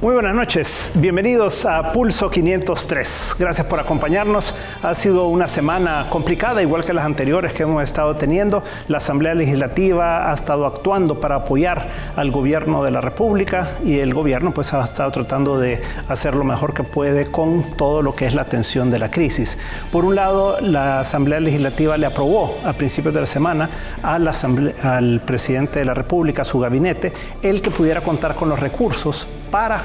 Muy buenas noches, bienvenidos a Pulso 503. Gracias por acompañarnos. Ha sido una semana complicada, igual que las anteriores que hemos estado teniendo. La Asamblea Legislativa ha estado actuando para apoyar al gobierno de la República y el gobierno pues ha estado tratando de hacer lo mejor que puede con todo lo que es la atención de la crisis. Por un lado, la Asamblea Legislativa le aprobó a principios de la semana al presidente de la República, a su gabinete, el que pudiera contar con los recursos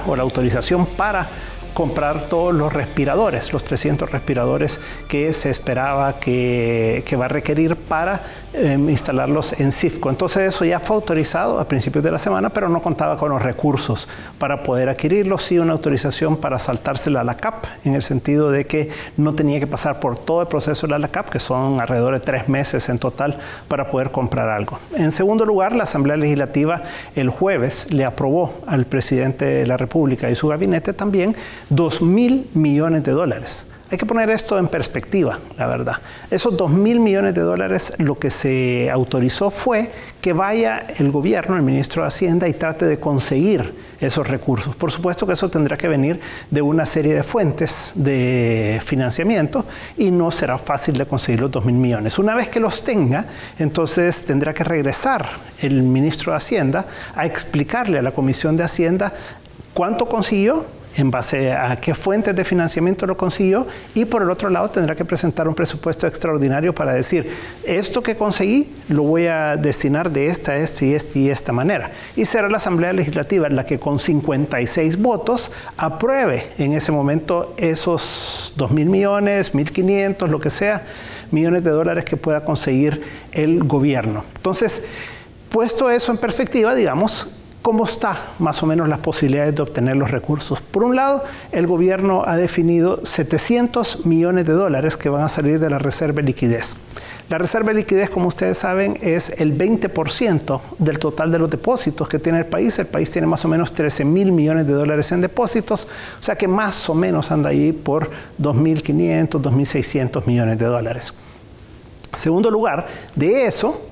o la autorización para comprar todos los respiradores, los 300 respiradores que se esperaba que va a requerir para instalarlos en CIFCO. Entonces eso ya fue autorizado a principios de la semana, pero no contaba con los recursos para poder adquirirlos. Sí, una autorización para saltársela a la CAP, en el sentido de que no tenía que pasar por todo el proceso de la CAP, que son alrededor de 3 meses en total, para poder comprar algo. En segundo lugar, la Asamblea Legislativa el jueves le aprobó al presidente de la República y su gabinete también $2.000 millones. Hay que poner esto en perspectiva, la verdad. Esos $2.000 millones, lo que se autorizó fue que vaya el gobierno, el ministro de Hacienda, y trate de conseguir esos recursos. Por supuesto que eso tendrá que venir de una serie de fuentes de financiamiento y no será fácil de conseguir los $2.000 millones. Una vez que los tenga, entonces tendrá que regresar el ministro de Hacienda a explicarle a la Comisión de Hacienda cuánto consiguió, en base a qué fuentes de financiamiento lo consiguió, y por el otro lado tendrá que presentar un presupuesto extraordinario para decir, esto que conseguí lo voy a destinar de esta y esta manera. Y será la Asamblea Legislativa la que con 56 votos apruebe en ese momento esos $2.000 millones, 1.500, lo que sea, millones de dólares que pueda conseguir el gobierno. Entonces, puesto eso en perspectiva, digamos, ¿cómo está más o menos las posibilidades de obtener los recursos? Por un lado, el gobierno ha definido $700 millones que van a salir de la reserva de liquidez. La reserva de liquidez, como ustedes saben, es el 20% del total de los depósitos que tiene el país. El país tiene más o menos $13.000 millones en depósitos, o sea que más o menos anda ahí por $2.500, $2.600 millones. En segundo lugar, de eso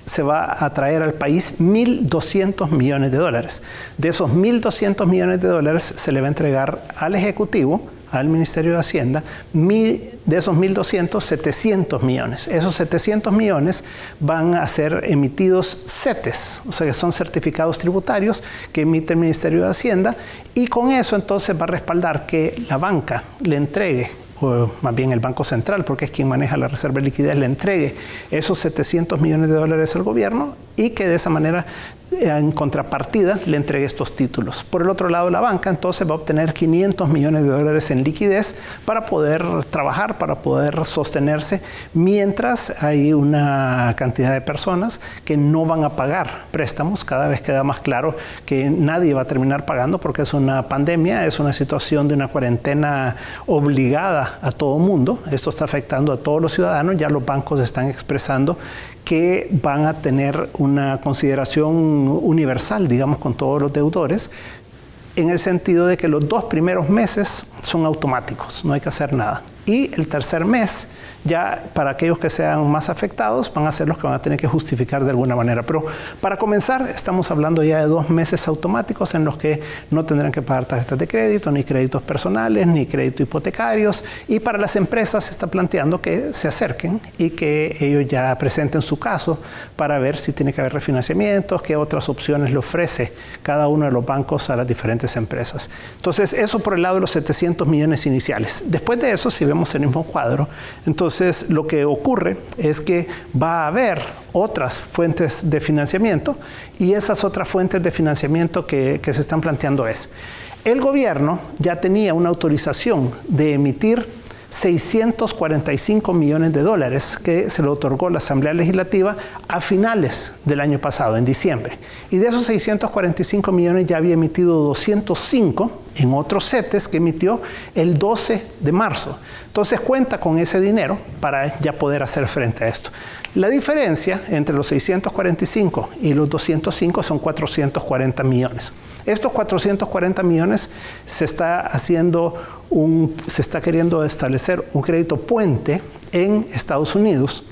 se va a traer al país $1.200 millones. De esos $1.200 millones se le va a entregar al Ejecutivo, al Ministerio de Hacienda, de esos 1.200, 700 millones. Esos 700 millones van a ser emitidos CETES, o sea que son certificados tributarios que emite el Ministerio de Hacienda, y con eso entonces va a respaldar que la banca le entregue, o más bien el Banco Central, porque es quien maneja la reserva de liquidez, le entregue esos $700 millones al gobierno, y que de esa manera, en contrapartida, le entregue estos títulos. Por el otro lado, la banca entonces va a obtener $500 millones en liquidez para poder trabajar, para poder sostenerse, mientras hay una cantidad de personas que no van a pagar préstamos. Cada vez queda más claro que nadie va a terminar pagando, porque es una pandemia, es una situación de una cuarentena obligada a todo mundo. Esto está afectando a todos los ciudadanos. Ya los bancos están expresando que van a tener una consideración universal, digamos, con todos los deudores, en el sentido de que los 2 primeros meses son automáticos, no hay que hacer nada. Y el tercer mes, ya para aquellos que sean más afectados, van a ser los que van a tener que justificar de alguna manera. Pero para comenzar, estamos hablando ya de 2 meses automáticos en los que no tendrán que pagar tarjetas de crédito, ni créditos personales, ni créditos hipotecarios. Y para las empresas se está planteando que se acerquen y que ellos ya presenten su caso para ver si tiene que haber refinanciamientos, qué otras opciones le ofrece cada uno de los bancos a las diferentes empresas. Entonces, eso por el lado de los 700 millones iniciales. Después de eso, si vemos el mismo cuadro, entonces lo que ocurre es que va a haber otras fuentes de financiamiento, y esas otras fuentes de financiamiento que se están planteando es: el gobierno ya tenía una autorización de emitir $645 millones que se le otorgó la Asamblea Legislativa a finales del año pasado, en diciembre. Y de esos 645 millones ya había emitido 205 en otros CETES que emitió el 12 de marzo. Entonces cuenta con ese dinero para ya poder hacer frente a esto. La diferencia entre los 645 y los 205 son 440 millones. Estos 440 millones se está queriendo establecer un crédito puente en Estados Unidos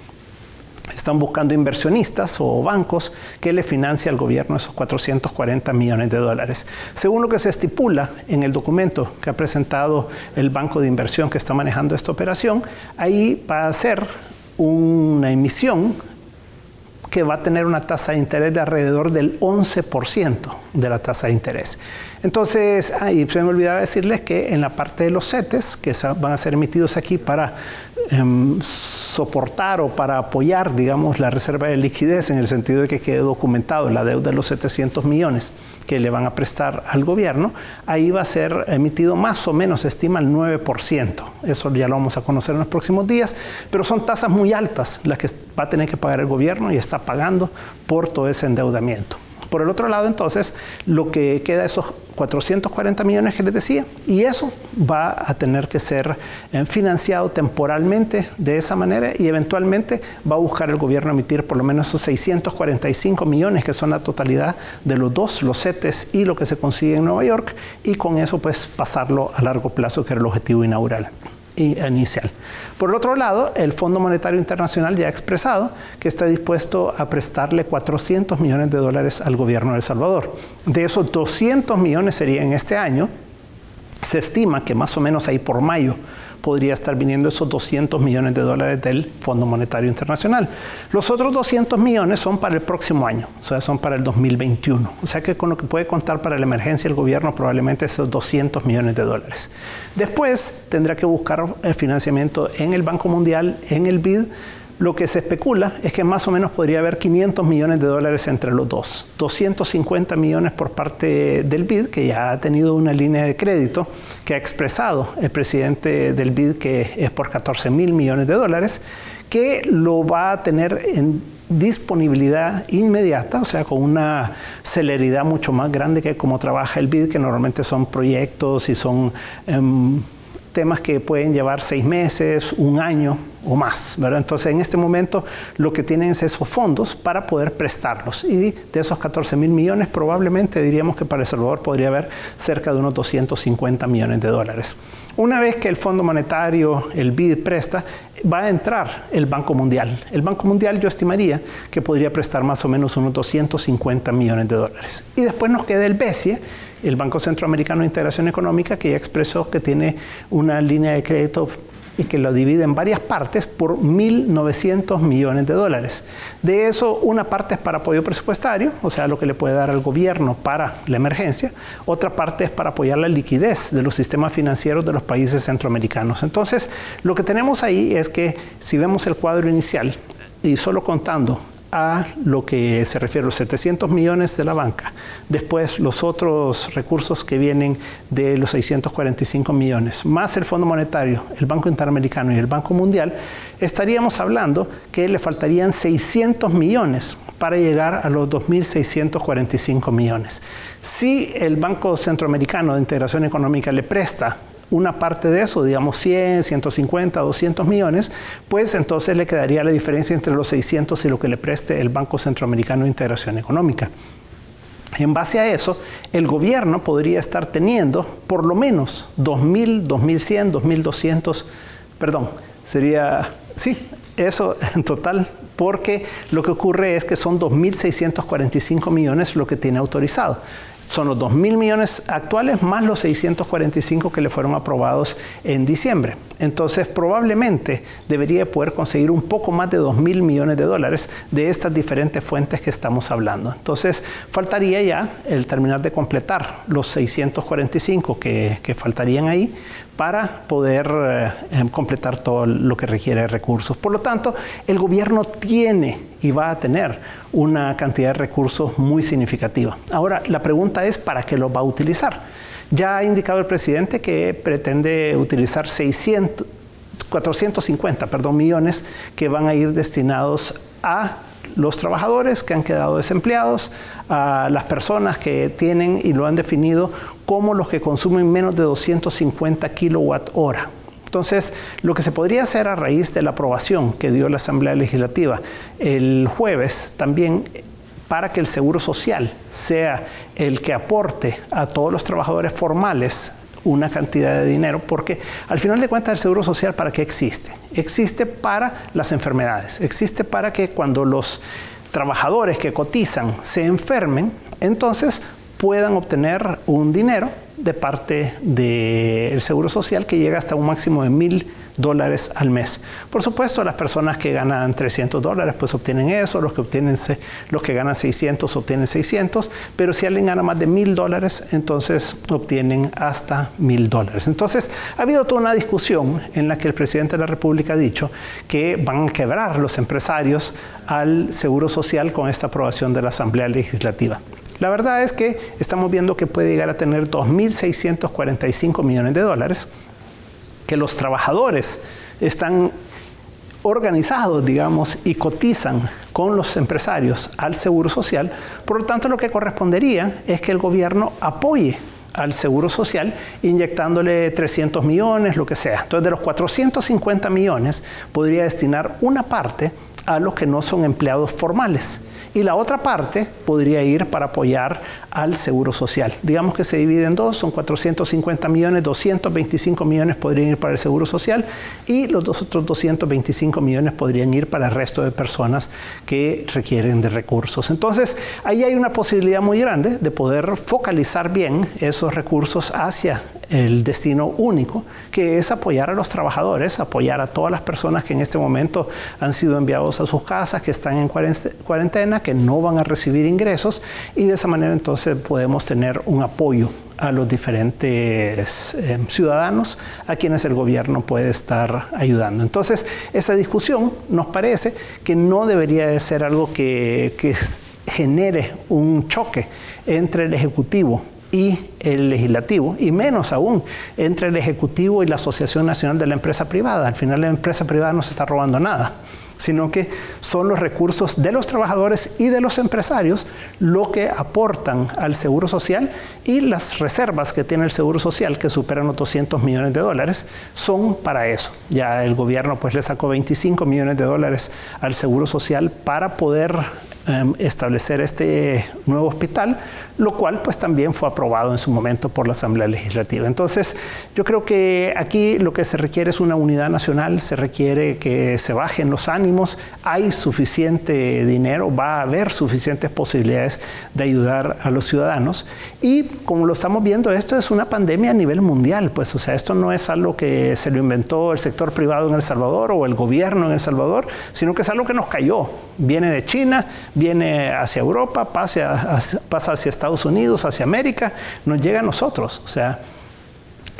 están buscando inversionistas o bancos que le financien al gobierno esos 440 millones de dólares. Según lo que se estipula en el documento que ha presentado el banco de inversión que está manejando esta operación, ahí va a ser una emisión que va a tener una tasa de interés de alrededor del 11% de la tasa de interés. Entonces, ahí se me olvidaba decirles que en la parte de los CETES, que van a ser emitidos aquí para soportar o para apoyar, digamos, la reserva de liquidez, en el sentido de que quede documentado la deuda de los 700 millones que le van a prestar al gobierno, ahí va a ser emitido más o menos, se estima el 9%. Eso ya lo vamos a conocer en los próximos días, pero son tasas muy altas las que va a tener que pagar el gobierno y está pagando por todo ese endeudamiento. Por el otro lado, entonces, lo que queda de esos 440 millones que les decía, y eso va a tener que ser financiado temporalmente de esa manera y eventualmente va a buscar el gobierno emitir por lo menos esos 645 millones que son la totalidad de los dos, los CETES y lo que se consigue en Nueva York, y con eso pues pasarlo a largo plazo, que era el objetivo inaugural y inicial. Por el otro lado, el Fondo Monetario Internacional ya ha expresado que está dispuesto a prestarle 400 millones de dólares al gobierno de El Salvador. De esos 200 millones serían este año. Se estima que más o menos ahí por mayo podría estar viniendo esos 200 millones de dólares del Fondo Monetario Internacional. Los otros 200 millones son para el próximo año, o sea, son para el 2021. O sea que con lo que puede contar para la emergencia el gobierno probablemente esos 200 millones de dólares. Después tendrá que buscar el financiamiento en el Banco Mundial, en el BID. Lo que se especula es que más o menos podría haber 500 millones de dólares entre los dos. 250 millones por parte del BID, que ya ha tenido una línea de crédito que ha expresado el presidente del BID, que es por 14 mil millones de dólares, que lo va a tener en disponibilidad inmediata, o sea, con una celeridad mucho más grande que como trabaja el BID, que normalmente son proyectos y son temas que pueden llevar 6 meses, 1 año o más, ¿verdad? Entonces, en este momento lo que tienen es esos fondos para poder prestarlos, y de esos 14 mil millones probablemente diríamos que para El Salvador podría haber cerca de unos 250 millones de dólares. Una vez que el Fondo Monetario, el BID, presta, va a entrar el Banco Mundial. El Banco Mundial yo estimaría que podría prestar más o menos unos 250 millones de dólares. Y después nos queda el BESIE, el Banco Centroamericano de Integración Económica, que ya expresó que tiene una línea de crédito y que lo divide en varias partes por 1.900 millones de dólares. De eso, una parte es para apoyo presupuestario, o sea, lo que le puede dar al gobierno para la emergencia. Otra parte es para apoyar la liquidez de los sistemas financieros de los países centroamericanos. Entonces, lo que tenemos ahí es que si vemos el cuadro inicial y solo contando a lo que se refiere a los 700 millones de la banca, después los otros recursos que vienen de los 645 millones, más el Fondo Monetario, el Banco Interamericano y el Banco Mundial, estaríamos hablando que le faltarían 600 millones para llegar a los 2.645 millones. Si el Banco Centroamericano de Integración Económica le presta una parte de eso, digamos 100, 150, 200 millones, pues entonces le quedaría la diferencia entre los 600 y lo que le preste el Banco Centroamericano de Integración Económica. En base a eso, el gobierno podría estar teniendo por lo menos 2.000, 2.100, 2.200, perdón, sería, sí, eso en total, porque lo que ocurre es que son 2.645 millones lo que tiene autorizado. Son los 2.000 millones actuales más los 645 que le fueron aprobados en diciembre. Entonces, probablemente debería poder conseguir un poco más de 2.000 millones de dólares de estas diferentes fuentes que estamos hablando. Entonces, faltaría ya el terminar de completar los 645 que faltarían ahí para poder completar todo lo que requiere de recursos. Por lo tanto, el gobierno tiene y va a tener una cantidad de recursos muy significativa. Ahora, la pregunta es, ¿para qué los va a utilizar? Ya ha indicado el presidente que pretende utilizar 450 millones que van a ir destinados a los trabajadores que han quedado desempleados, a las personas que tienen y lo han definido como los que consumen menos de 250 kilowatt hora. Entonces, lo que se podría hacer a raíz de la aprobación que dio la Asamblea Legislativa el jueves también, para que el Seguro Social sea el que aporte a todos los trabajadores formales una cantidad de dinero, porque al final de cuentas el Seguro Social, ¿para qué existe? Existe para las enfermedades, existe para que cuando los trabajadores que cotizan se enfermen, entonces puedan obtener un dinero de parte del Seguro Social que llega hasta un máximo de $1,000 al mes. Por supuesto, las personas que ganan $300 pues obtienen eso, los que ganan 600 obtienen 600, pero si alguien gana más de $1,000, entonces obtienen hasta $1,000. Entonces, ha habido toda una discusión en la que el presidente de la República ha dicho que van a quebrar los empresarios al Seguro Social con esta aprobación de la Asamblea Legislativa. La verdad es que estamos viendo que puede llegar a tener $2,645 millones, que los trabajadores están organizados, digamos, y cotizan con los empresarios al Seguro Social. Por lo tanto, lo que correspondería es que el gobierno apoye al Seguro Social inyectándole 300 millones, lo que sea. Entonces, de los 450 millones, podría destinar una parte a los que no son empleados formales. Y la otra parte podría ir para apoyar al Seguro Social. Digamos que se divide en dos, son 450 millones, 225 millones podrían ir para el Seguro Social y los otros 225 millones podrían ir para el resto de personas que requieren de recursos. Entonces, ahí hay una posibilidad muy grande de poder focalizar bien esos recursos hacia el destino único, que es apoyar a los trabajadores, apoyar a todas las personas que en este momento han sido enviados a sus casas, que están en cuarentena, que no van a recibir ingresos, y de esa manera entonces podemos tener un apoyo a los diferentes ciudadanos a quienes el gobierno puede estar ayudando. Entonces, esa discusión nos parece que no debería de ser algo que genere un choque entre el Ejecutivo y el Legislativo, y menos aún entre el Ejecutivo y la Asociación Nacional de la Empresa Privada. Al final la empresa privada no se está robando nada, sino que son los recursos de los trabajadores y de los empresarios lo que aportan al Seguro Social, y las reservas que tiene el Seguro Social, que superan los $200 millones, son para eso. Ya el gobierno pues le sacó $25 millones al Seguro Social para poder establecer este nuevo hospital, lo cual pues también fue aprobado en su momento por la Asamblea Legislativa. Entonces, yo creo que aquí lo que se requiere es una unidad nacional, se requiere que se bajen los ánimos, hay suficiente dinero, va a haber suficientes posibilidades de ayudar a los ciudadanos, y como lo estamos viendo, esto es una pandemia a nivel mundial, pues, o sea, esto no es algo que se lo inventó el sector privado en El Salvador o el gobierno en El Salvador, sino que es algo que nos cayó. Viene de China, viene hacia Europa, pasa hacia Estados Unidos, hacia América, nos llega a nosotros. O sea,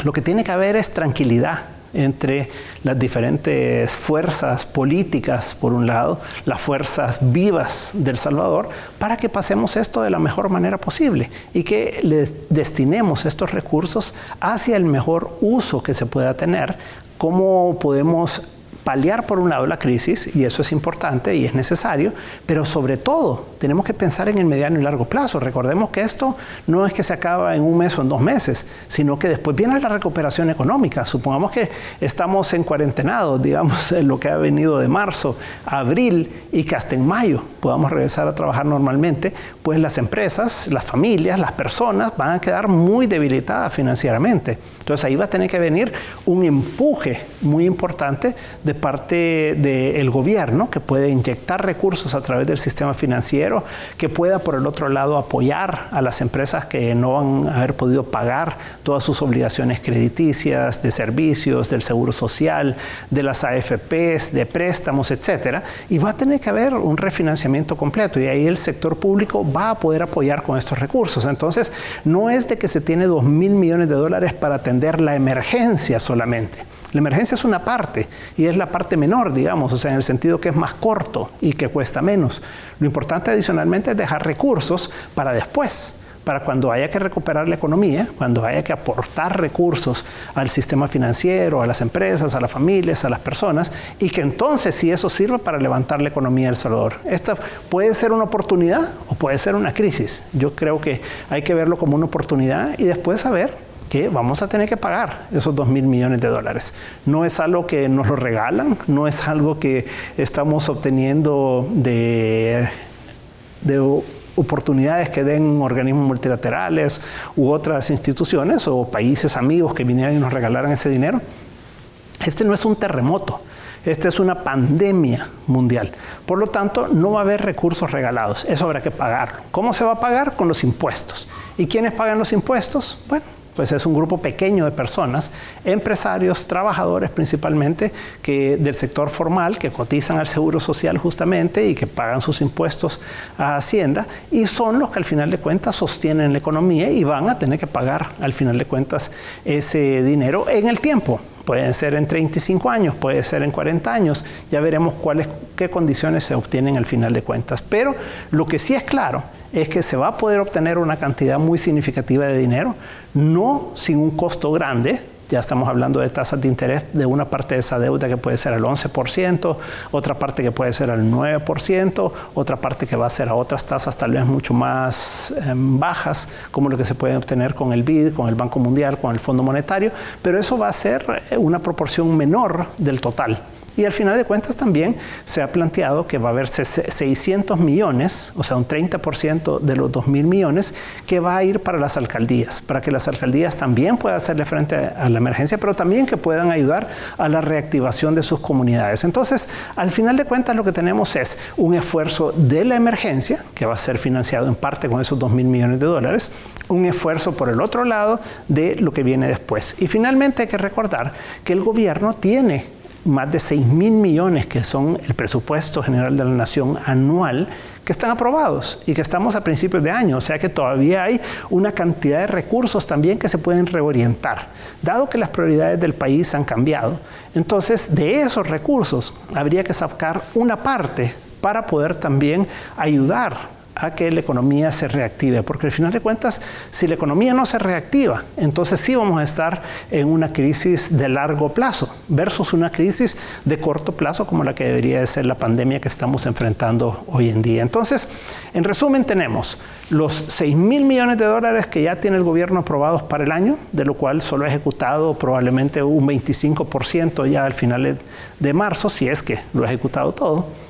lo que tiene que haber es tranquilidad entre las diferentes fuerzas políticas, por un lado, las fuerzas vivas del Salvador, para que pasemos esto de la mejor manera posible y que le destinemos estos recursos hacia el mejor uso que se pueda tener. ¿Cómo podemos paliar por un lado la crisis? Y eso es importante y es necesario, pero sobre todo tenemos que pensar en el mediano y largo plazo. Recordemos que esto no es que se acaba en un mes o en 2 meses, sino que después viene la recuperación económica. Supongamos que estamos en cuarentenados, digamos, en lo que ha venido de marzo a abril, y que hasta en mayo podamos regresar a trabajar normalmente, pues las empresas, las familias, las personas van a quedar muy debilitadas financieramente. Entonces ahí va a tener que venir un empuje muy importante de parte del gobierno, que puede inyectar recursos a través del sistema financiero, que pueda por el otro lado apoyar a las empresas que no van a haber podido pagar todas sus obligaciones crediticias, de servicios, del seguro social, de las AFPs, de préstamos, etcétera, y va a tener que haber un refinanciamiento completo, y ahí el sector público va a poder apoyar con estos recursos. Entonces, no es de que se tiene $2,000 millones para atender la emergencia solamente. La emergencia es una parte, y es la parte menor, digamos, o sea, en el sentido que es más corto y que cuesta menos. Lo importante adicionalmente es dejar recursos para después, para cuando haya que recuperar la economía, cuando haya que aportar recursos al sistema financiero, a las empresas, a las familias, a las personas, y que entonces sí eso sirva para levantar la economía de El Salvador. Esta puede ser una oportunidad o puede ser una crisis. Yo creo que hay que verlo como una oportunidad y después saber que vamos a tener que pagar esos $2,000 millones. No es algo que nos lo regalan, no es algo que estamos obteniendo de oportunidades que den organismos multilaterales u otras instituciones o países amigos que vinieran y nos regalaran ese dinero. Este no es un terremoto. Esta es una pandemia mundial. Por lo tanto, no va a haber recursos regalados. Eso habrá que pagarlo. ¿Cómo se va a pagar? Con los impuestos. ¿Y quiénes pagan los impuestos? Bueno, pues es un grupo pequeño de personas, empresarios, trabajadores principalmente, del sector formal, que cotizan al Seguro Social justamente y que pagan sus impuestos a Hacienda, y son los que al final de cuentas sostienen la economía y van a tener que pagar al final de cuentas ese dinero en el tiempo. Pueden ser en 35 años, puede ser en 40 años. Ya veremos qué condiciones se obtienen al final de cuentas. Pero lo que sí es claro es que se va a poder obtener una cantidad muy significativa de dinero, no sin un costo grande. Ya estamos hablando de tasas de interés de una parte de esa deuda que puede ser al 11%, otra parte que puede ser al 9%, otra parte que va a ser a otras tasas tal vez mucho más bajas, como lo que se puede obtener con el BID, con el Banco Mundial, con el Fondo Monetario, pero eso va a ser una proporción menor del total. Y al final de cuentas también se ha planteado que va a haber 600 millones, o sea, un 30% de los 2.000 millones, que va a ir para las alcaldías, para que las alcaldías también puedan hacerle frente a la emergencia, pero también que puedan ayudar a la reactivación de sus comunidades. Entonces, al final de cuentas, lo que tenemos es un esfuerzo de la emergencia, que va a ser financiado en parte con esos 2.000 millones de dólares, un esfuerzo por el otro lado de lo que viene después. Y finalmente hay que recordar que el gobierno tiene más de 6.000 millones, que son el presupuesto general de la nación anual, que están aprobados y que estamos a principios de año. O sea que todavía hay una cantidad de recursos también que se pueden reorientar. Dado que las prioridades del país han cambiado, entonces de esos recursos habría que sacar una parte para poder también ayudar a que la economía se reactive, porque al final de cuentas, si la economía no se reactiva, entonces sí vamos a estar en una crisis de largo plazo versus una crisis de corto plazo como la que debería de ser la pandemia que estamos enfrentando hoy en día. Entonces, en resumen, tenemos los 6.000 millones de dólares que ya tiene el gobierno aprobados para el año, de lo cual solo ha ejecutado probablemente un 25% ya al final de marzo, si es que lo ha ejecutado todo.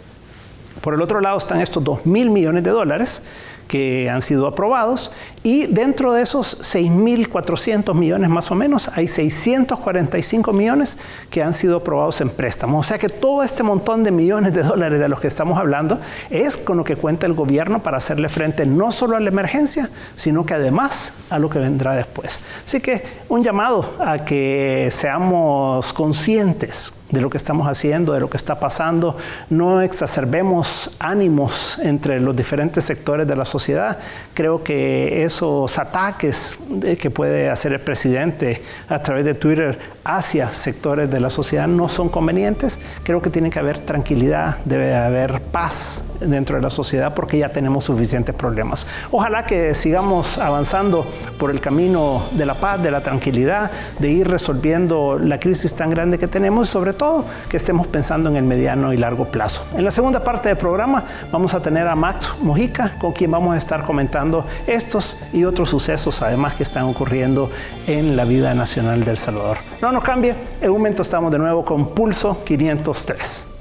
Por el otro lado están estos 2.000 millones de dólares que han sido aprobados, y dentro de esos 6.400 millones más o menos hay 645 millones que han sido aprobados en préstamos. O sea que todo este montón de millones de dólares de los que estamos hablando es con lo que cuenta el gobierno para hacerle frente no solo a la emergencia, sino que además a lo que vendrá después. Así que un llamado a que seamos conscientes de lo que estamos haciendo, de lo que está pasando, no exacerbemos ánimos entre los diferentes sectores de la sociedad. Creo que esos ataques que puede hacer el presidente a través de Twitter hacia sectores de la sociedad no son convenientes. Creo que tiene que haber tranquilidad, debe haber paz dentro de la sociedad porque ya tenemos suficientes problemas. Ojalá que sigamos avanzando por el camino de la paz, de la tranquilidad, de ir resolviendo la crisis tan grande que tenemos y sobre todo que estemos pensando en el mediano y largo plazo. En la segunda parte del programa vamos a tener a Max Mojica, con quien vamos a estar comentando estos y otros sucesos además que están ocurriendo en la vida nacional de El Salvador. No nos cambie, en un momento estamos de nuevo con Pulso 503.